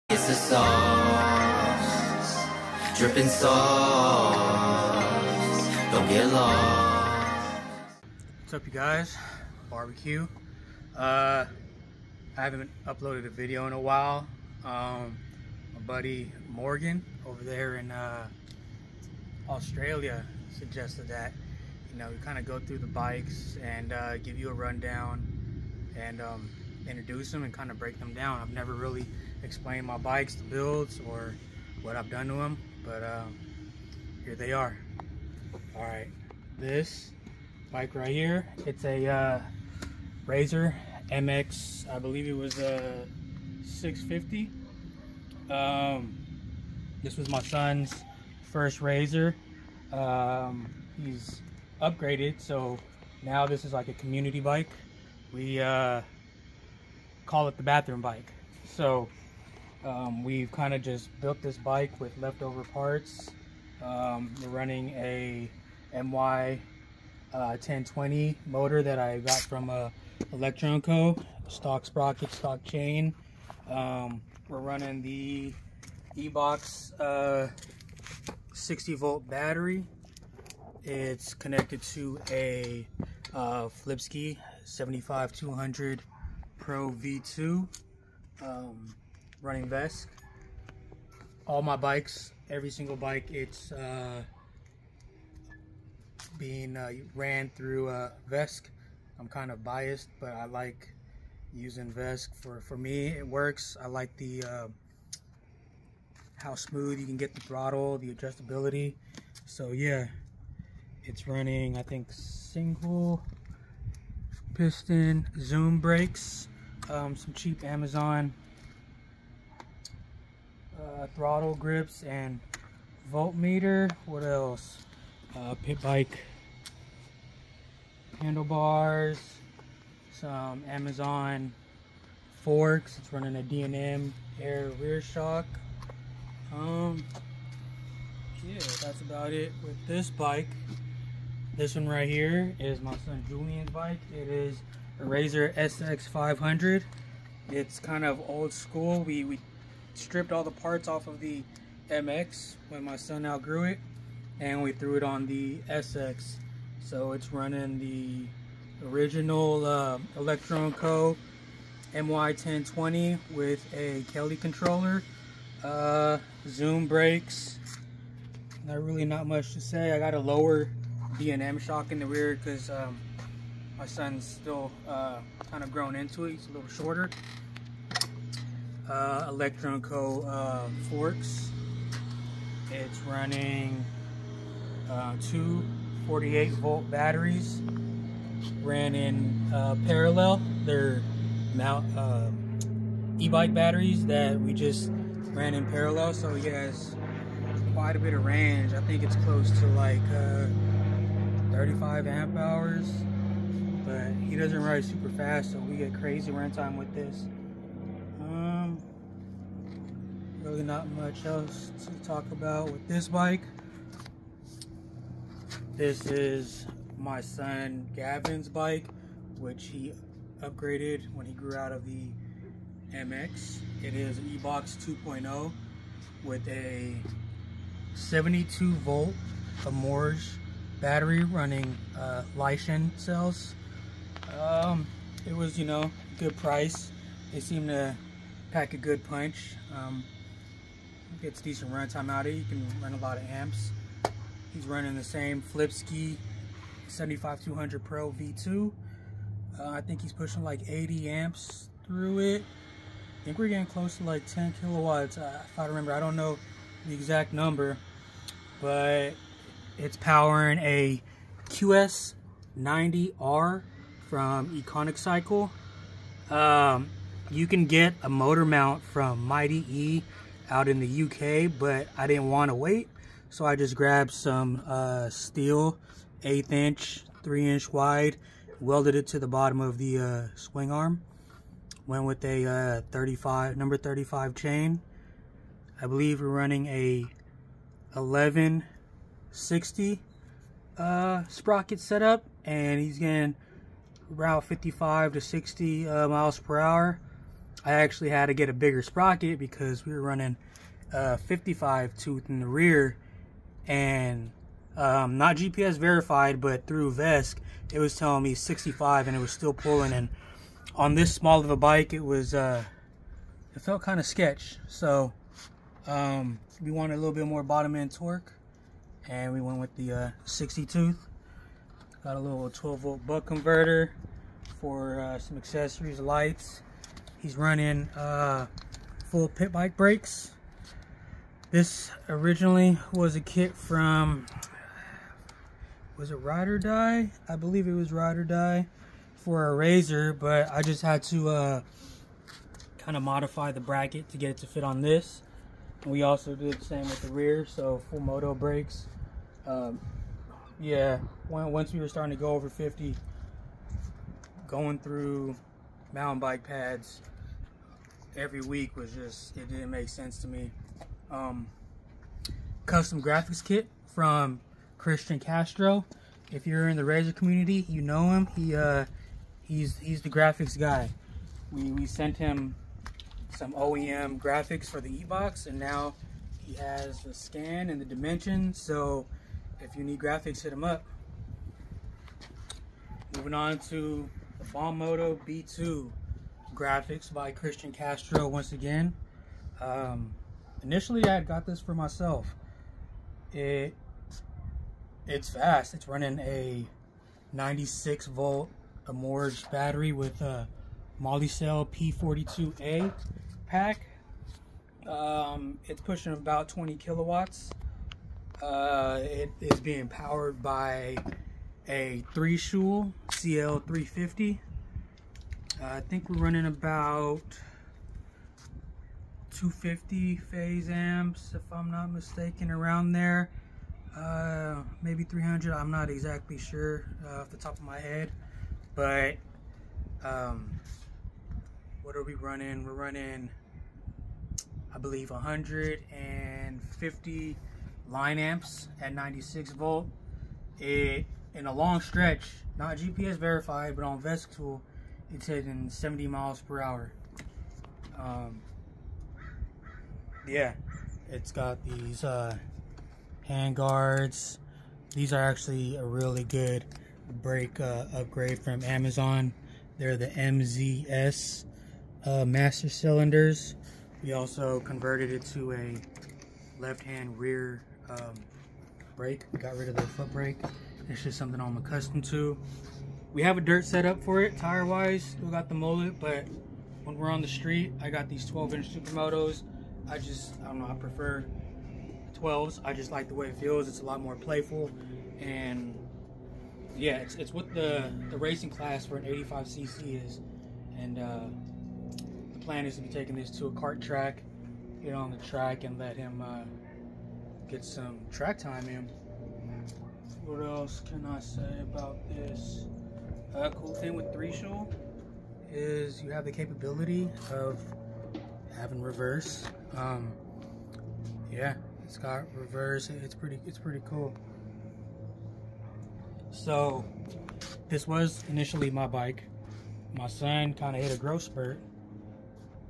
It's the sauce, dripping sauce. Don't get lost. What's up, you guys? BBQ. I haven't uploaded a video in a while. My buddy Morgan over there in Australia suggested that, you know, we kind of go through the bikes and give you a rundown and introduce them and kind of break them down. I've never really explained my bikes, the builds, or what I've done to them, but here they are. All right, this bike right here, it's a Razor MX, I believe it was a 650. This was my son's first Razor. He's upgraded, so now this is like a community bike. We call it the bathroom bike. So we've kind of just built this bike with leftover parts. We're running a MY 1020 motor that I got from Electron Co. Stock sprocket, stock chain. We're running the E-Box 60 volt battery. It's connected to a Flipski 75-200 Pro V2 running Vesk. All my bikes, every single bike, it's being ran through Vesk. I'm kind of biased, but I like using Vesk. For me, it works. I like the how smooth you can get the throttle, the adjustability. So yeah, it's running, I think, single piston zoom brakes, some cheap Amazon throttle grips and voltmeter. What else? Pit bike handlebars, some Amazon forks. It's running a D&M air rear shock. Yeah, that's about it with this bike. This one right here is my son Julian's bike. It is a Razor SX 500. It's kind of old school. We stripped all the parts off of the MX when my son outgrew it, and we threw it on the SX. So it's running the original Electron Co. MY 1020 with a Kelly controller, zoom brakes. Not much to say. I got a lower D&M shock in the rear because my son's still kind of grown into it. He's a little shorter. Electron Co. Forks. It's running two 48 volt batteries. Ran in parallel. They're e-bike batteries that we just ran in parallel, so he has quite a bit of range. I think it's close to like 35 amp hours, but he doesn't ride super fast, so we get crazy runtime with this. Really not much else to talk about with this bike. This is my son Gavin's bike, which he upgraded when he grew out of the MX. It is an E-Box 2.0 with a 72 volt Amorge battery running Lycan cells. It was, you know, good price. They seem to pack a good punch. Gets decent runtime out of it. You can run a lot of amps. He's running the same Flipski 75-200 Pro V2. I think he's pushing like 80 amps through it. I think we're getting close to like 10 kilowatts, if I remember. I don't know the exact number, but it's powering a QS90R from Econic Cycle. You can get a motor mount from Mighty E out in the UK, but I didn't want to wait, so I just grabbed some steel 1/8 inch, 3 inch wide, welded it to the bottom of the swing arm. Went with a number 35 chain. I believe we're running a 1160 sprocket setup, and he's getting around 55 to 60 miles per hour. I actually had to get a bigger sprocket because we were running 55 tooth in the rear, and not GPS verified, but through VESC it was telling me 65 and it was still pulling. And on this small of a bike, it was it felt kind of sketch. So we wanted a little bit more bottom end torque, and we went with the 60 tooth. Got a little 12 volt buck converter for some accessories, lights. He's running full pit bike brakes. This originally was a kit from, was it Ride or Die? I believe it was Ride or Die for a Razor, but I just had to kind of modify the bracket to get it to fit on this. And we also did the same with the rear, so full moto brakes. Yeah, once we were starting to go over 50, going through mountain bike pads every week was just, it didn't make sense to me. Custom graphics kit from Christian Castro. If you're in the Razor community, you know him. He's the graphics guy. We sent him some OEM graphics for the e-box, and now he has the scan and the dimensions. So if you need graphics, hit him up. Moving on to the Bomb Moto B2 graphics by Christian Castro once again. Initially I had got this for myself. It's fast. It's running a 96 volt Amorge battery with a Molicel P42A pack. It's pushing about 20 kilowatts. It is being powered by a 3-Schul CL350. I think we're running about 250 phase amps, if I'm not mistaken, around there. Maybe 300, I'm not exactly sure off the top of my head. But what are we running? We're running, I believe, 150 line amps at 96 volt. In a long stretch, not GPS verified, but on VESC tool, it's hitting 70 miles per hour. Yeah, it's got these hand guards. These are actually a really good brake upgrade from Amazon. They're the MZS master cylinders. We also converted it to a left-hand rear brake. We got rid of the foot brake. It's just something I'm accustomed to. We have a dirt setup for it, tire-wise. Still got the mullet, but when we're on the street, I got these 12-inch Supermotos. I don't know, I prefer 12s. I just like the way it feels. It's a lot more playful, and yeah, it's what the racing class for an 85cc is. And the plan is to be taking this to a kart track, get on the track, and let him get some track time in. What else can I say about this? Cool thing with 3-Schul is you have the capability of having reverse. Yeah, it's got reverse. It's pretty cool. So this was initially my bike. My son kind of hit a growth spurt,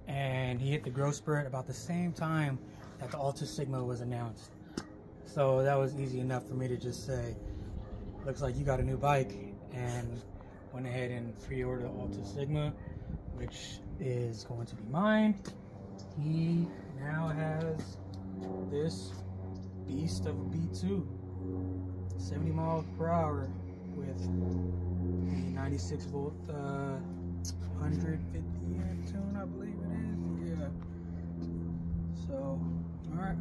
and he hit the growth spurt about the same time that the Alta Sigma was announced. So that was easy enough for me to just say, looks like you got a new bike, and went ahead and pre-ordered the Alta Sigma, which is going to be mine. He now has this beast of a B2, 70 miles per hour with the 96 volt 150 amp tune, I believe it is. Yeah. So, all right,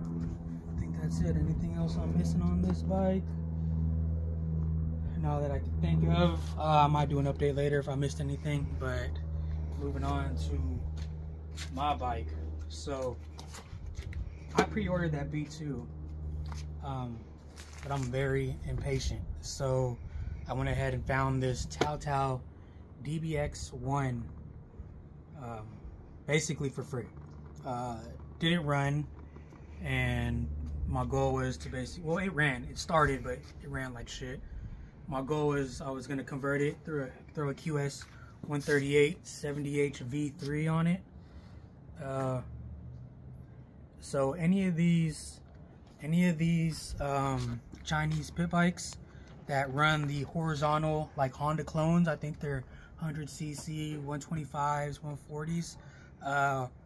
I think that's it. Anything else I'm missing on this bike? Now that I can think of, I might do an update later if I missed anything. But moving on to my bike. So I pre-ordered that B2, but I'm very impatient. So I went ahead and found this Tao DBX1 basically for free. Didn't run, and my goal was to basically, well, it started, but it ran like shit. My goal was I was going to convert it, throw a QS 138 70H V3 on it, So any of these Chinese pit bikes that run the horizontal, like Honda clones, I think they're 100cc, 125s, 140s.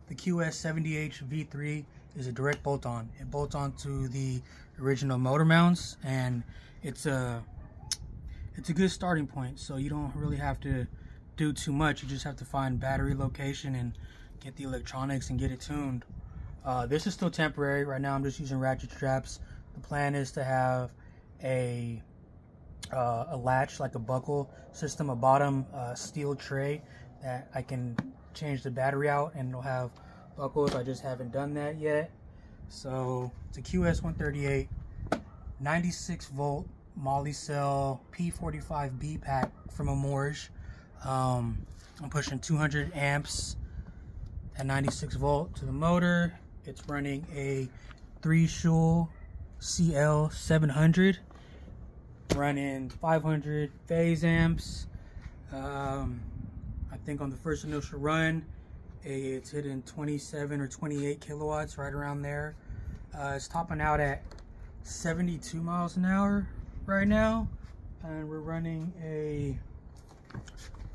The QS70H V3 is a direct bolt-on. It bolts onto the original motor mounts, and it's a good starting point. So you don't really have to do too much. You just have to find battery location and get the electronics and get it tuned. This is still temporary. Right now I'm just using ratchet straps. The plan is to have a latch, like a buckle system, a bottom steel tray that I can change the battery out, and it'll have buckles. I just haven't done that yet. So it's a QS138 96 volt Moly cell P45B pack from Amorge. I'm pushing 200 amps at 96 volt to the motor. It's running a 3-Schul CL700, running 500 phase amps. I think on the first initial run it's hitting 27 or 28 kilowatts, right around there. It's topping out at 72 miles an hour right now, and we're running a,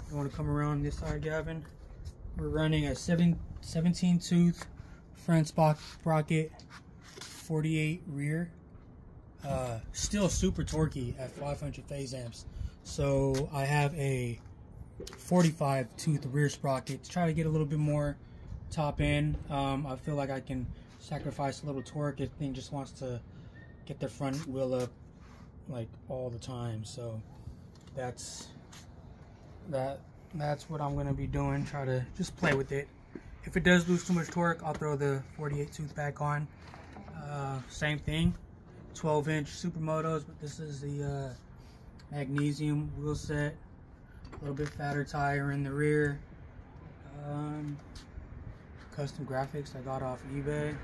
you want to come around this side, Gavin? We're running a 17 tooth front sprocket, 48 rear. Still super torquey at 500 phase amps. So I have a 45 tooth rear sprocket to try to get a little bit more top end. I feel like I can sacrifice a little torque if the thing just wants to get the front wheel up like all the time. So that's what I'm going to be doing. Try to just play with it. If it does lose too much torque, I'll throw the 48 tooth back on. Same thing, 12-inch supermotos, but this is the magnesium wheel set. A little bit fatter tire in the rear. Custom graphics I got off eBay.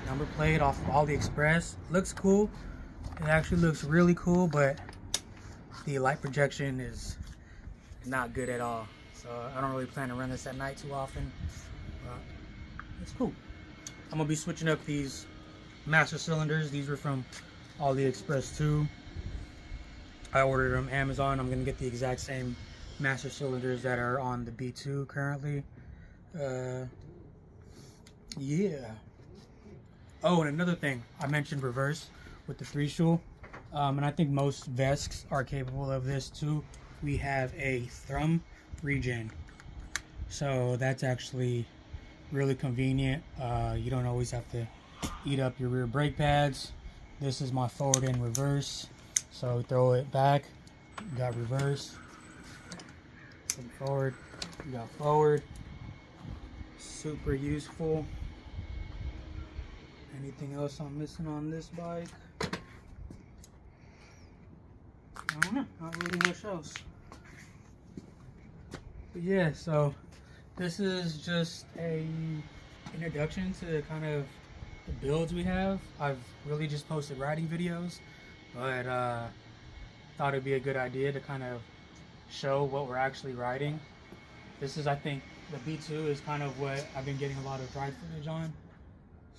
Number plate off of AliExpress. Looks cool. It actually looks really cool, but the light projection is not good at all. So I don't really plan to run this at night too often. It's cool. I'm gonna be switching up these master cylinders. These were from AliExpress too. I ordered them Amazon. I'm gonna get the exact same master cylinders that are on the B2 currently. Yeah. Oh, and another thing, I mentioned reverse with the 3-Schul, and I think most Vesks are capable of this too. We have a thumb regen, so that's actually really convenient. You don't always have to eat up your rear brake pads. This is my forward and reverse. So throw it back, you got reverse, forward, you got forward. Super useful. Anything else I'm missing on this bike? I don't know, not really much else. But yeah, so this is just a introduction to kind of the builds we have. I've really just posted riding videos, but thought it'd be a good idea to kind of show what we're actually riding. This is, I think, the B2 is kind of what I've been getting a lot of ride footage on.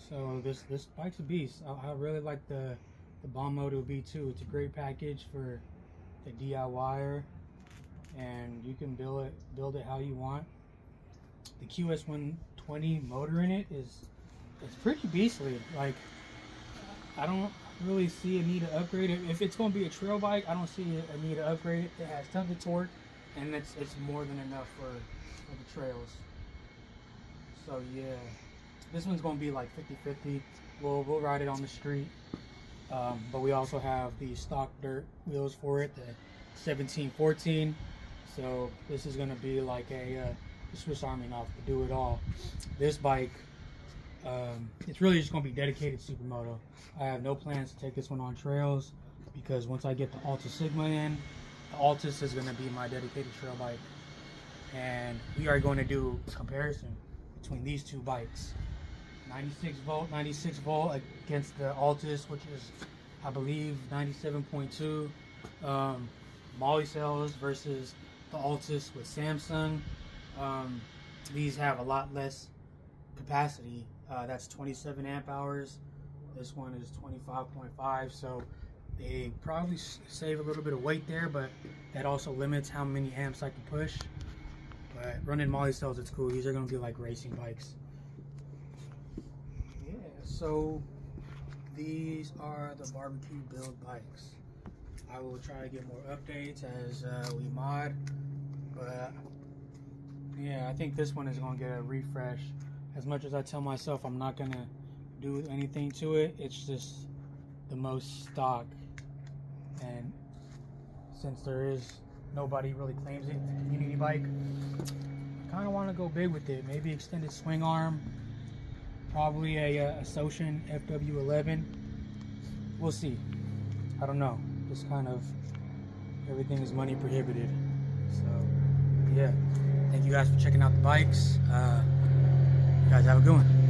So this bike's a beast. I really like the Bomb Moto B2. It's a great package for the DIYer, and you can build it how you want. The QS120 motor in it it's pretty beastly. Like, I don't really see a need to upgrade it. If it's going to be a trail bike, I don't see a need to upgrade it. It has tons of torque, and it's more than enough for the trails. So yeah, this one's going to be like 50-50. We'll ride it on the street, but we also have the stock dirt wheels for it, the 1714. So this is going to be like a Swiss Army knife to do it all. This bike, it's really just going to be dedicated supermoto. I have no plans to take this one on trails, because once I get the Alta Sigma in, the Altus is going to be my dedicated trail bike. And we are going to do a comparison between these two bikes. 96 volt against the Altus, which is, I believe, 97.2. Moly cells versus the Altus with Samsung. these have a lot less capacity. That's 27 amp hours. This one is 25.5, so they probably save a little bit of weight there, but that also limits how many amps I can push. But running molly cells, it's cool. These are going to be like racing bikes. Yeah, so these are the barbecue build bikes. I will try to get more updates as we mod, but yeah, I think this one is going to get a refresh. As much as I tell myself I'm not going to do anything to it, it's just the most stock, and since there is nobody really claims it, it's a community bike, I kind of want to go big with it. Maybe extended swing arm, probably a Socian FW11. We'll see. I don't know. Just kind of everything is money prohibited. So yeah, thank you guys for checking out the bikes. You guys have a good one.